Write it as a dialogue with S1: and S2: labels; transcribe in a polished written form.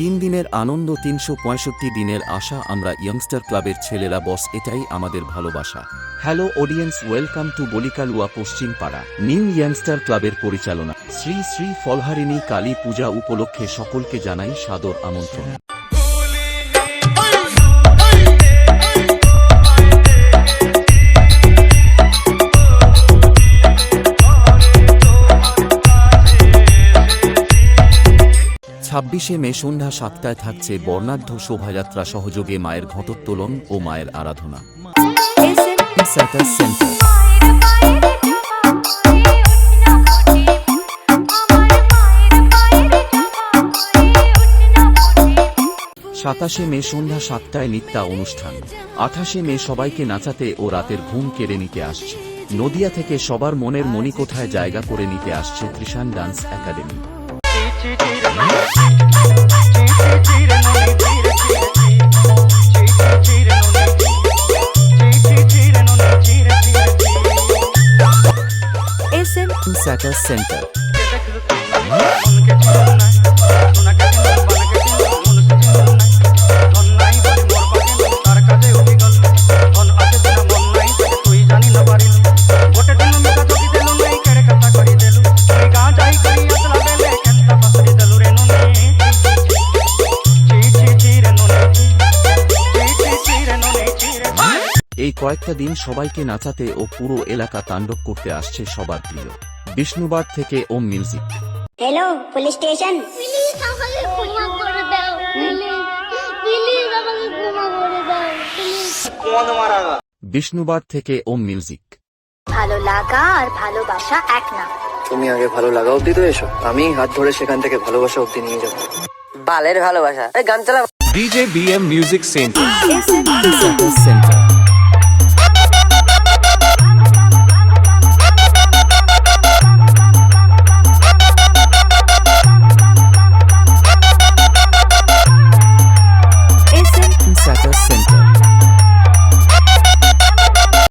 S1: 3 দিনের আনন্দ, 365 দিনের আশা। আমরা ইয়ংস্টার ক্লাবের ছেলেরা বস, এটাই আমাদের ভালোবাসা। হ্যালো অডিয়েন্স, ওয়েলকাম টু বলিকালুয়া পশ্চিম পাড়া। নিউ ইয়ংস্টার ক্লাবের পরিচালনা শ্রী শ্রী ফলহারিণী কালী পূজা উপলক্ষে সকলকে জানাই সাদর আমন্ত্রণ। 26শে মে সন্ধ্যা 7টায় থাকছে বর্ণাঢ্য শোভাযাত্রা, সহযোগে মায়ের ঘটোত্তোলন ও মায়ের আরাধনা। সেন্টার 27শে মে সন্ধ্যা 7টায় নৃত্যা অনুষ্ঠান। 28শে মে সবাইকে নাচাতে ও রাতের ঘুম কেড়ে নিতে আসছে। নদিয়া থেকে সবার মনের মণিকোঠায় জায়গা করে নিতে আসছে ত্রিশান ডান্স একাডেমি। সেন্টার এই কয়েকটা দিন সবাইকে নাচাতে ও পুরো এলাকা তাণ্ডব করতে আসছে সবার প্রিয় বিষ্ণুবার থেকে ওম মিউজিক।
S2: হ্যালো পুলিশ স্টেশন,
S1: বিষ্ণুবার থেকে ওম মিউজিক।
S2: ভালো লাগা আর ভালোবাসা এক না।
S3: তুমি আগে ভালো লাগা অব্দি তো এসো, আমি হাত ধরে সেখান থেকে ভালোবাসা অব্দি নিয়ে যাবো।
S4: বালের ভালোবাসা, গান চালা।
S5: DJ BM Music Center.
S1: Centre